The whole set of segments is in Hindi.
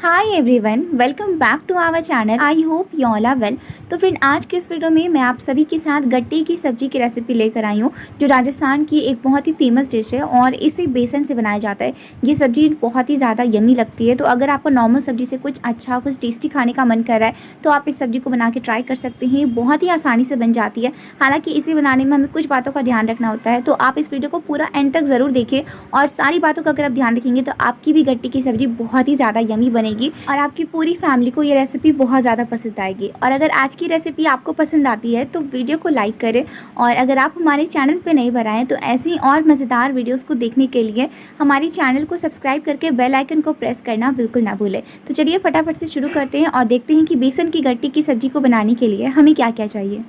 Hi everyone, welcome back to our channel. I hope you all are well. तो फ्रेंड, आज के इस वीडियो में मैं आप सभी के साथ गट्टे की सब्जी की रेसिपी लेकर आई हूँ, जो राजस्थान की एक बहुत ही फेमस डिश है और इसे बेसन से बनाया जाता है। ये सब्जी बहुत ही ज़्यादा यमी लगती है। तो अगर आपको नॉर्मल सब्जी से कुछ अच्छा, कुछ टेस्टी खाने का मन कर रहा है तो आप इस सब्जी को बना के ट्राई कर सकते हैं। बहुत ही आसानी से बन जाती है। हालाँकि इसे बनाने में हमें कुछ बातों का ध्यान रखना होता है, तो आप इस वीडियो को पूरा एंड तक ज़रूर देखें और सारी बातों का अगर आप ध्यान रखेंगे तो आपकी भी गट्टे की सब्जी बहुत ही ज़्यादा यमी बनेगी और आपकी पूरी फैमिली को ये रेसिपी बहुत ज़्यादा पसंद आएगी। और अगर आज की रेसिपी आपको पसंद आती है तो वीडियो को लाइक करें, और अगर आप हमारे चैनल पे नहीं बने हैं तो ऐसी और मज़ेदार वीडियोस को देखने के लिए हमारे चैनल को सब्सक्राइब करके बेल आइकन को प्रेस करना बिल्कुल ना भूलें। तो चलिए फटाफट से शुरू करते हैं और देखते हैं कि बेसन की गट्टे की सब्जी को बनाने के लिए हमें क्या क्या चाहिए।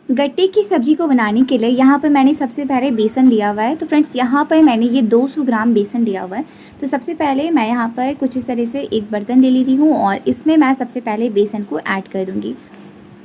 गट्टे की सब्जी को बनाने के लिए यहाँ पर मैंने सबसे पहले बेसन लिया हुआ है। तो फ्रेंड्स, यहाँ पर मैंने ये 200 ग्राम बेसन लिया हुआ है। तो सबसे पहले मैं यहाँ पर कुछ इस तरह से एक बर्तन ले रही हूँ और इसमें मैं सबसे पहले बेसन को ऐड कर दूँगी।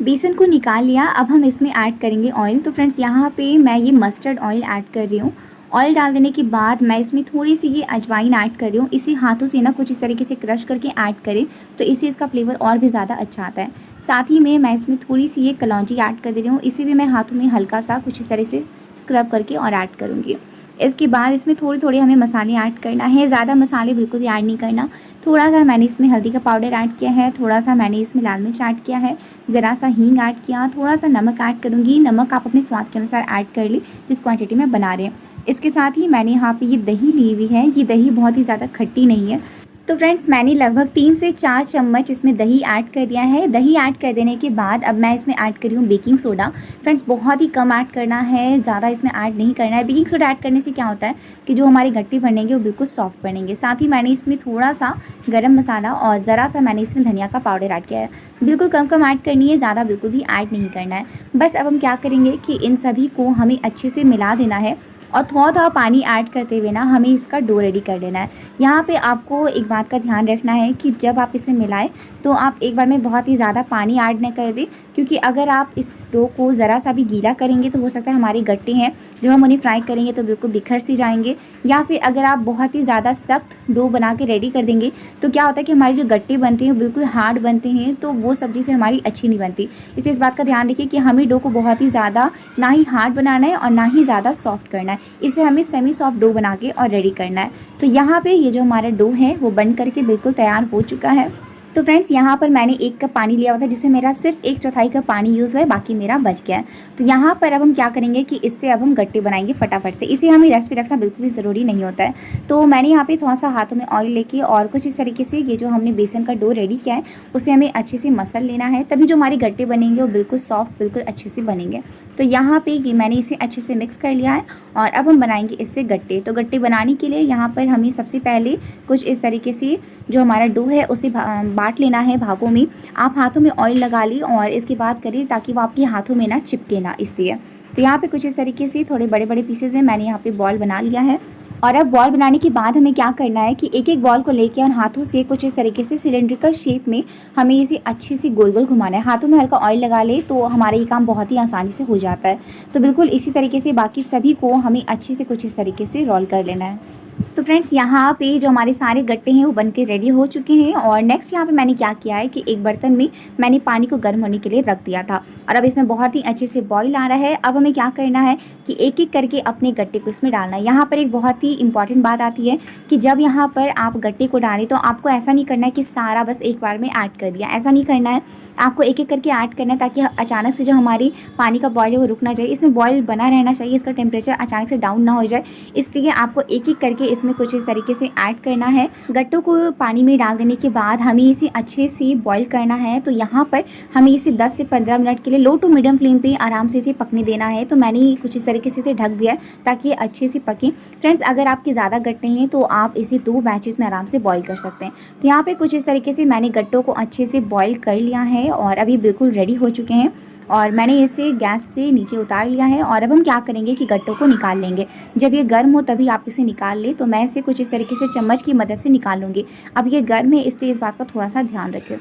बेसन को निकाल लिया, अब हम इसमें ऐड करेंगे ऑयल। तो फ्रेंड्स, यहाँ पे मैं ये मस्टर्ड ऑयल ऐड कर रही हूँ। ऑयल डाल देने के बाद मैं इसमें थोड़ी सी ये अजवाइन ऐड कर रही हूँ। इसी हाथों से ना कुछ इस तरीके से क्रश करके ऐड करें तो इससे इसका फ्लेवर और भी ज़्यादा अच्छा आता है। साथ ही में मैं इसमें थोड़ी सी ये कलौंजी ऐड कर दे रही हूँ। इसे भी मैं हाथों में हल्का सा कुछ इस तरह से स्क्रब करके और ऐड करूँगी। इसके बाद इसमें थोड़ी थोड़ी हमें मसाले ऐड करना है। ज़्यादा मसाले बिल्कुल भी ऐड नहीं करना। थोड़ा सा मैंने इसमें हल्दी का पाउडर ऐड किया है, थोड़ा सा मैंने इसमें लाल मिर्च ऐड किया है, ज़रा सा हींग ऐड किया, थोड़ा सा नमक ऐड करूँगी। नमक आप अपने स्वाद के अनुसार ऐड कर ली, जिस क्वांटिटी में बना रहे हैं। इसके साथ ही मैंने यहाँ पे ये दही ली हुई है। ये दही बहुत ही ज़्यादा खट्टी नहीं है। तो फ्रेंड्स, मैंने लगभग 3 से 4 चम्मच इसमें दही ऐड कर दिया है। दही ऐड कर देने के बाद अब मैं इसमें ऐड कर रही हूँ बेकिंग सोडा। फ्रेंड्स, बहुत ही कम ऐड करना है, ज़्यादा इसमें ऐड नहीं करना है। बेकिंग सोडा ऐड करने से क्या होता है कि जो हमारे गट्टे बनेंगे वो बिल्कुल सॉफ्ट बनेंगे। साथ ही मैंने इसमें थोड़ा सा गरम मसाला और ज़रा सा मैंने इसमें धनिया का पाउडर ऐड किया है। बिल्कुल कम कम ऐड करनी है, ज़्यादा बिल्कुल भी ऐड नहीं करना है। बस अब हम क्या करेंगे कि इन सभी को हमें अच्छे से मिला देना है और थोड़ा थोड़ा पानी ऐड करते हुए ना हमें इसका डो रेडी कर लेना है। यहाँ पे आपको एक बात का ध्यान रखना है कि जब आप इसे मिलाएं तो आप एक बार में बहुत ही ज़्यादा पानी ऐड न कर दें, क्योंकि अगर आप इस डो को ज़रा सा भी गीला करेंगे तो हो सकता है हमारे गट्टे हैं जब हम उन्हें फ्राई करेंगे तो बिल्कुल बिखर सी जाएंगे। या फिर अगर आप बहुत ही ज़्यादा सख्त डो बना के रेडी कर देंगे तो क्या होता है कि हमारे जो गट्टे बनते हैं वो बिल्कुल हार्ड बनते हैं, तो वो सब्ज़ी फिर हमारी अच्छी नहीं बनती। इसलिए इस बात का ध्यान रखिए कि हमें डो को बहुत ही ज़्यादा ना ही हार्ड बनाना है और ना ही ज़्यादा सॉफ्ट करना है। इसे हमें सेमी सॉफ्ट डो बना के और रेडी करना है। तो यहाँ पे ये जो हमारा डो है वो बन करके बिल्कुल तैयार हो चुका है। तो फ्रेंड्स, यहाँ पर मैंने 1 कप पानी लिया हुआ था, जिसमें मेरा सिर्फ 1/4 कप पानी यूज़ हुआ है, बाकी मेरा बच गया है। तो यहाँ पर अब हम क्या करेंगे कि इससे अब हम गट्टे बनाएंगे फटाफट से। इसे हमें रेस्ट पे रखना बिल्कुल भी ज़रूरी नहीं होता है। तो मैंने यहाँ पे थोड़ा सा हाथों में ऑयल लेके और कुछ इस तरीके से ये जो हमने बेसन का डो रेडी किया है उसे हमें अच्छे से मसल लेना है, तभी जो हमारे गट्टे बनेंगे वो बिल्कुल सॉफ्ट, बिल्कुल अच्छे से बनेंगे। तो यहाँ पे ये मैंने इसे अच्छे से मिक्स कर लिया है और अब हम बनाएंगे इससे गट्टे। तो गट्टे बनाने के लिए यहाँ पर हमें सबसे पहले कुछ इस तरीके से जो हमारा डो है उसे बांट लेना है भागों में। आप हाथों में ऑयल लगा ली और इसके बाद करिए ताकि वो आपके हाथों में ना चिपके ना, इसलिए। तो यहाँ पे कुछ इस तरीके से थोड़े बड़े बड़े पीसेज हैं, मैंने यहाँ पे बॉल बना लिया है। और अब बॉल बनाने के बाद हमें क्या करना है कि एक एक बॉल को लेके और हाथों से कुछ इस तरीके से सिलेंड्रिकल शेप में हमें इसे अच्छी सी गोल गोल घुमाना है। हाथों में हल्का ऑयल लगा ले तो हमारा ये काम बहुत ही आसानी से हो जाता है। तो बिल्कुल इसी तरीके से बाकी सभी को हमें अच्छे से कुछ इस तरीके से रोल कर लेना है। तो फ्रेंड्स, यहाँ पे जो हमारे सारे गट्टे हैं वो बन के रेडी हो चुके हैं। और नेक्स्ट यहाँ पे मैंने क्या किया है कि एक बर्तन में मैंने पानी को गर्म होने के लिए रख दिया था और अब इसमें बहुत ही अच्छे से बॉईल आ रहा है। अब हमें क्या करना है कि एक एक करके अपने गट्टे को इसमें डालना है। यहाँ पर एक बहुत ही इंपॉर्टेंट बात आती है कि जब यहाँ पर आप गट्टे को डालें तो आपको ऐसा नहीं करना है कि सारा बस एक बार में ऐड कर दिया, ऐसा नहीं करना है। आपको एक एक करके ऐड करना है ताकि अचानक से जो हमारी पानी का बॉयल है वो रुक ना जाए। इसमें बॉयल बना रहना चाहिए, इसका टेम्परेचर अचानक से डाउन ना हो जाए, इसलिए आपको एक एक करके इसमें कुछ इस तरीके से ऐड करना है। गट्टों को पानी में डाल देने के बाद हमें इसे अच्छे से बॉईल करना है। तो यहाँ पर हमें इसे 10 से 15 मिनट के लिए लो टू मीडियम फ्लेम पे आराम से इसे पकने देना है। तो मैंने कुछ इस तरीके से इसे ढक दिया है ताकि ये अच्छे से पके। फ्रेंड्स, अगर आपके ज़्यादा गट्टे हैं तो आप इसे 2 बैचेस में आराम से बॉईल कर सकते हैं। तो यहाँ पर कुछ इस तरीके से मैंने गट्टों को अच्छे से बॉईल कर लिया है और अभी बिल्कुल रेडी हो चुके हैं और मैंने इसे गैस से नीचे उतार लिया है। और अब हम क्या करेंगे कि गट्टों को निकाल लेंगे। जब ये गर्म हो तभी आप इसे निकाल लें। तो मैं इसे कुछ इस तरीके से चम्मच की मदद से निकालूंगी। अब ये गर्म है, इसलिए इस बात का थोड़ा सा ध्यान रखें।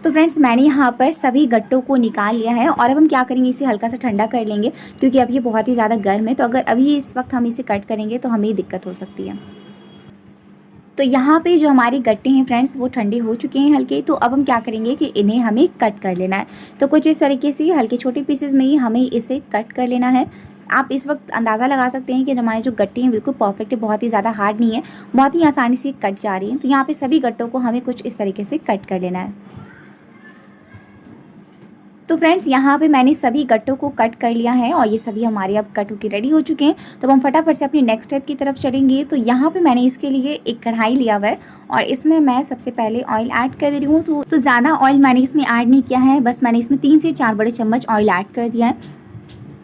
तो फ्रेंड्स, मैंने यहाँ पर सभी गट्टों को निकाल लिया है और अब हम क्या करेंगे, इसे हल्का सा ठंडा कर लेंगे, क्योंकि अब ये बहुत ही ज़्यादा गर्म है। तो अगर अभी इस वक्त हम इसे कट करेंगे तो हमें दिक्कत हो सकती है। तो यहाँ पे जो हमारे गट्टे हैं फ्रेंड्स वो ठंडे हो चुके हैं हल्के। तो अब हम क्या करेंगे कि इन्हें हमें कट कर लेना है। तो कुछ इस तरीके से हल्के छोटे पीसेस में ही हमें इसे कट कर लेना है। आप इस वक्त अंदाज़ा लगा सकते हैं कि हमारे जो गट्टे हैं बिल्कुल परफेक्ट है, बहुत ही ज़्यादा हार्ड नहीं है, बहुत ही आसानी से कट जा रही हैं। तो यहाँ पे सभी गट्टों को हमें कुछ इस तरीके से कट कर लेना है। तो फ्रेंड्स यहाँ पे मैंने सभी गट्टों को कट कर लिया है और ये सभी हमारे अब कट होकर रेडी हो चुके हैं। तो अब हम फटाफट से अपनी नेक्स्ट स्टेप की तरफ चलेंगे। तो यहाँ पे मैंने इसके लिए एक कढ़ाई लिया हुआ है और इसमें मैं सबसे पहले ऑयल ऐड कर रही हूँ। तो ज़्यादा ऑयल मैंने इसमें ऐड नहीं किया है, बस मैंने इसमें 3 से 4 बड़े चम्मच ऑयल ऐड कर दिया है।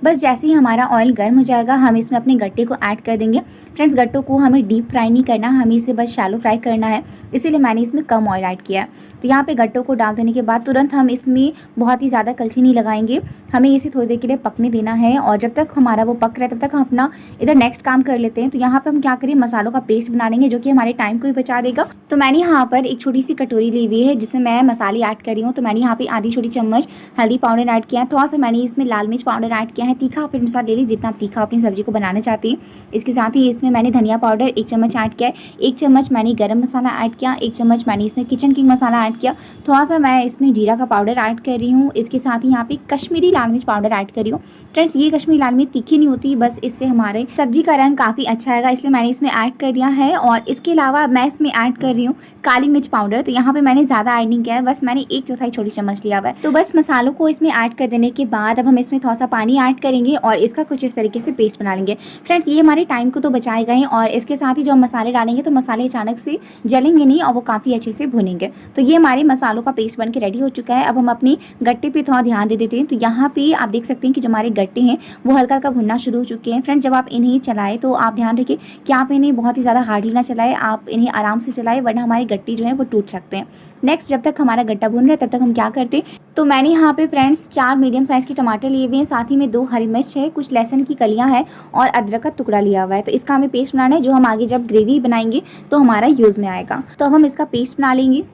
बस जैसे ही हमारा ऑयल गर्म हो जाएगा हम इसमें अपने गट्टे को ऐड कर देंगे। फ्रेंड्स गट्टों को हमें डीप फ्राई नहीं करना, हमें इसे बस शैलो फ्राई करना है, इसीलिए मैंने इसमें कम ऑयल ऐड किया है। तो यहाँ पे गट्टों को डाल देने के बाद तुरंत हम इसमें बहुत ही ज़्यादा कलछी नहीं लगाएंगे, हमें इसे थोड़ी देर के लिए पकने देना है। और जब तक हमारा वो पक रहा है तब तक हम अपना इधर नेक्स्ट काम कर लेते हैं। तो यहाँ पर हम क्या करें, मसालों का पेस्ट बना लेंगे जो कि हमारे टाइम को भी बचा देगा। तो मैंने यहाँ पर एक छोटी सी कटोरी ली हुई है जिसमें मैं मसाले ऐड कर रही हूँ। तो मैंने यहाँ पे आधी छोटी चम्मच हल्दी पाउडर ऐड किया है, थोड़ा सा मैंने इसमें लाल मिर्च पाउडर ऐड किया है, तीखा अपने अनुसार ले ली जितना तीखा अपनी सब्जी को बनाना चाहती है। इसके साथ ही इसमें मैंने धनिया पाउडर 1 चम्मच ऐड किया है, 1 चम्मच मैंने गरम मसाला ऐड किया, 1 चम्मच मैंने इसमें किचन किंग मसाला ऐड किया, थोड़ा सा मैं इसमें जीरा का पाउडर ऐड कर रही हूँ। इसके साथ ही यहाँ पे कश्मीरी लाल मिर्च पाउडर ऐड कर रही हूँ। फ्रेंड्स ये कश्मीरी लाल मिर्च तीखी नहीं होती, बस इससे हमारे सब्जी का रंग काफ़ी अच्छा आएगा, इसलिए मैंने इसमें ऐड कर दिया है। और इसके अलावा मैं इसमें ऐड कर रही हूँ काली मिर्च पाउडर। तो यहाँ पे मैंने ज़्यादा ऐड नहीं किया है, बस मैंने 1/4 छोटी चम्मच लिया हुआ है। तो बस मसालों को इसमें ऐड कर देने के बाद अब हम इसमें थोड़ा सा पानी ऐड करेंगे और इसका कुछ इस तरीके से पेस्ट बना लेंगे। फ्रेंड्स ये हमारे टाइम को तो बचाएगा ही, और इसके साथ ही जब हम मसाले डालेंगे तो मसाले अचानक से जलेंगे नहीं और वो काफ़ी अच्छे से भुनेंगे। तो ये हमारे मसालों का पेस्ट बन के रेडी हो चुका है। अब हम अपनी गट्टे पे थोड़ा ध्यान दे देते हैं। तो यहाँ पे आप देख सकते हैं कि जो हमारे गट्टे हैं वो हल्का हल्का भुनना शुरू हो चुके हैं। फ्रेंड्स जब आप इन्हें चलाएं तो आप ध्यान रखिए कि आप इन्हें बहुत ही ज़्यादा हार्डली ना चलाएं, आप इन्हें आराम से चलाएं वरना हमारे गट्टे जो है वो टूट सकते हैं। नेक्स्ट जब तक हमारा गट्टा भुन रहा है तब तक हम क्या करते हैं, तो मैंने यहाँ पे फ्रेंड्स 4 मीडियम साइज़ के टमाटर लिए हुए हैं, साथ ही में 2 हरी मिर्च है, कुछ लहसुन की कलियाँ हैं और अदरक का टुकड़ा लिया हुआ है। तो इसका हमें पेस्ट बनाना है जो हम आगे जब ग्रेवी बनाएंगे तो हमारा यूज़ में आएगा। तो अब हम इसका पेस्ट बना लेंगे।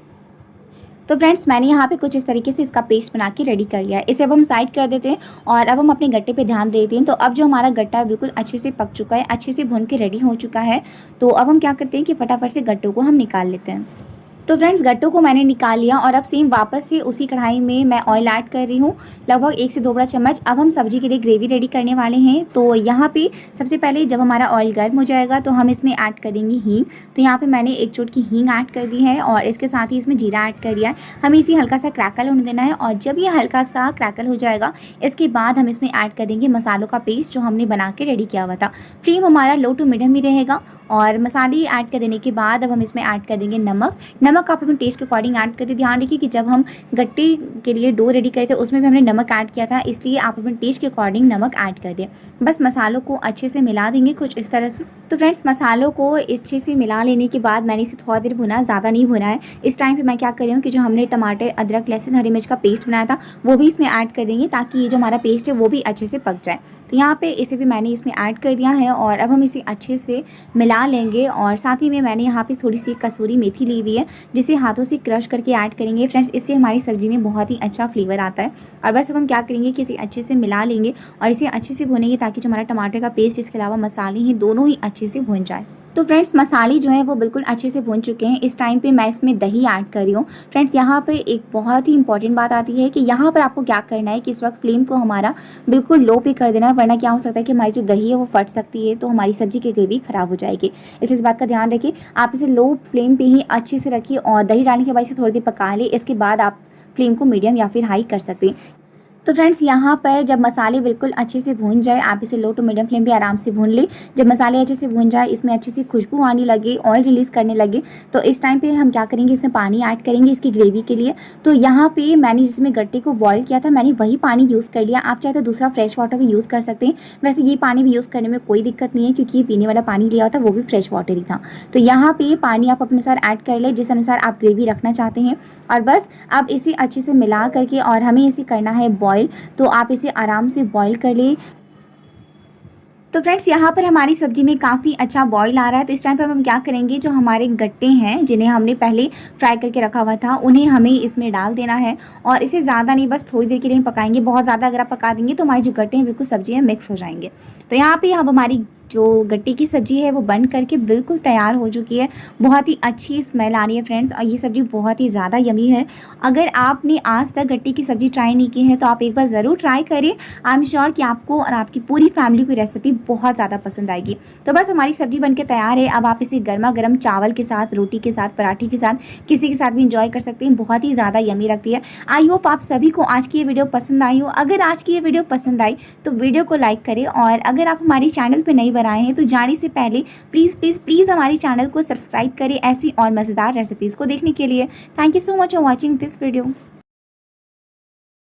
तो फ्रेंड्स मैंने यहाँ पे कुछ इस तरीके से इसका पेस्ट बना के रेडी कर लिया है। इसे अब हम साइड कर देते हैं और अब हम अपने गट्टे पे ध्यान देते हैं। तो अब जो हमारा गट्टा बिल्कुल अच्छे से पक चुका है, अच्छे से भुन के रेडी हो चुका है। तो अब हम क्या करते हैं कि फटाफट से गट्टों को हम निकाल लेते हैं। तो फ्रेंड्स गट्टों को मैंने निकाल लिया और अब सेम वापस से उसी कढ़ाई में मैं ऑयल ऐड कर रही हूँ, लगभग 1 से 2 बड़ा चम्मच। अब हम सब्जी के लिए ग्रेवी रेडी करने वाले हैं। तो यहाँ पे सबसे पहले जब हमारा ऑयल गर्म हो जाएगा तो हम इसमें ऐड कर देंगे हींग। तो यहाँ पे मैंने 1 चुटकी हींग ऐड कर दी है और इसके साथ ही इसमें जीरा ऐड कर दिया है। हमें इसे हल्का सा क्रैकल होने देना है और जब ये हल्का सा क्रैकल हो जाएगा इसके बाद हम इसमें ऐड कर देंगे मसालों का पेस्ट जो हमने बना के रेडी किया हुआ था। फ्लेम हमारा लो टू मीडियम ही रहेगा और मसाले ऐड कर देने के बाद अब हम इसमें ऐड कर देंगे नमक। नमक आप अपने टेस्ट के अकॉर्डिंग ऐड करते। ध्यान रखिए कि जब हम गट्टे के लिए डो रेडी करे थे उसमें भी हमने नमक ऐड किया था, इसलिए आप अपने टेस्ट के अकॉर्डिंग नमक ऐड कर दें। बस मसालों को अच्छे से मिला देंगे कुछ इस तरह से। तो फ्रेंड्स मसालों को अच्छे से मिला लेने के बाद मैंने इसे थोड़ा देर भुना, ज़्यादा नहीं भुना है। इस टाइम पे मैं क्या कर रही हूँ कि जो हमने टमाटर, अदरक, लहसुन, हरी मिर्च का पेस्ट बनाया था वो भी इसमें ऐड कर देंगे ताकि ये जो हमारा पेस्ट है वो भी अच्छे से पक जाए। तो यहाँ पे इसे भी मैंने इसमें ऐड कर दिया है और अब हम इसे अच्छे से मिला लेंगे। और साथ ही में मैंने यहाँ पे थोड़ी सी कसूरी मेथी ली हुई है जिसे हाथों से क्रश करके ऐड करेंगे। फ्रेंड्स इससे हमारी सब्जी में बहुत ही अच्छा फ्लेवर आता है। और बस अब हम क्या करेंगे कि इसे अच्छे से मिला लेंगे और इसे अच्छे से भुनेंगे ताकि जो हमारा टमाटर का पेस्ट इसके अलावा मसाले हैं दोनों ही अच्छे से भुन जाए। तो फ्रेंड्स मसाले जो हैं वो बिल्कुल अच्छे से भुन चुके हैं। इस टाइम पे मैं इसमें दही ऐड कर रही हूँ। फ्रेंड्स यहाँ पे एक बहुत ही इंपॉर्टेंट बात आती है कि यहाँ पर आपको क्या करना है कि इस वक्त फ्लेम को हमारा बिल्कुल लो पे कर देना है, वरना क्या हो सकता है कि हमारी जो दही है वो फट सकती है, तो हमारी सब्जी की ग्रेवी खराब हो जाएगी। इसलिए इस बात का ध्यान रखिए, आप इसे लो फ्लेम पर ही अच्छे से रखिए और दही डालने के बाद इसे थोड़ी देर पका लें। इसके बाद आप फ्लेम को मीडियम या फिर हाई कर सकते हैं। तो फ्रेंड्स यहाँ पर जब मसाले बिल्कुल अच्छे से भून जाए आप इसे लो टू मीडियम फ्लेम पे आराम से भून लें। जब मसाले अच्छे से भून जाए, इसमें अच्छी सी खुशबू आने लगे, ऑयल रिलीज़ करने लगे, तो इस टाइम पे हम क्या करेंगे, इसमें पानी ऐड करेंगे इसकी ग्रेवी के लिए। तो यहाँ पे मैंने जिसमें गट्टे को बॉईल किया था मैंने वही पानी यूज़ कर लिया। आप चाहे तो दूसरा फ्रेश वाटर भी यूज़ कर सकते हैं। वैसे ये पानी भी यूज़ करने में कोई दिक्कत नहीं है क्योंकि ये पीने वाला पानी लिया होता है वो भी फ्रेश वाटर ही था। तो यहाँ पर पानी आप अपने अनुसार ऐड कर लें जिस अनुसार आप ग्रेवी रखना चाहते हैं। और बस अब इसे अच्छे से मिला करके और हमें इसे करना है बॉईल। तो आप इसे आराम से बॉईल कर ले। तो फ्रेंड्स यहाँ पर हमारी सब्जी में काफ़ी अच्छा बॉईल आ रहा है। तो इस टाइम पर हम क्या करेंगे, जो हमारे गट्टे हैं जिन्हें हमने पहले फ्राई करके रखा हुआ था उन्हें हमें इसमें डाल देना है और इसे ज़्यादा नहीं, बस थोड़ी देर के लिए पकाएंगे। बहुत ज़्यादा अगर आप पका देंगे तो हमारे जो गट्टे हैं बिल्कुल सब्जी में मिक्स हो जाएंगे। तो यहाँ पे अब हमारी जो गट्टे की सब्ज़ी है वो बन करके बिल्कुल तैयार हो चुकी है। बहुत ही अच्छी स्मेल आ रही है फ्रेंड्स और ये सब्ज़ी बहुत ही ज़्यादा यमी है। अगर आपने आज तक गट्टे की सब्ज़ी ट्राई नहीं की है तो आप एक बार ज़रूर ट्राई करें। आई एम श्योर कि आपको और आपकी पूरी फैमिली को रेसिपी बहुत ज़्यादा पसंद आएगी। तो बस हमारी सब्ज़ी बनके तैयार है। अब आप इसे गर्मा गर्म चावल के साथ, रोटी के साथ, पराठे के साथ, किसी के साथ भी इंजॉय कर सकते हैं। बहुत ही ज़्यादा यमी लगती है। आई होप आप सभी को आज की ये वीडियो पसंद आई हो। अगर आज की ये वीडियो पसंद आई तो वीडियो को लाइक करें और अगर आप हमारे चैनल पर नए बनाए हैं तो जाने से पहले प्लीज़ प्लीज़ प्लीज़ हमारे चैनल को सब्सक्राइब करें ऐसी और मज़ेदार रेसिपीज़ को देखने के लिए। Thank you so much for watching this video.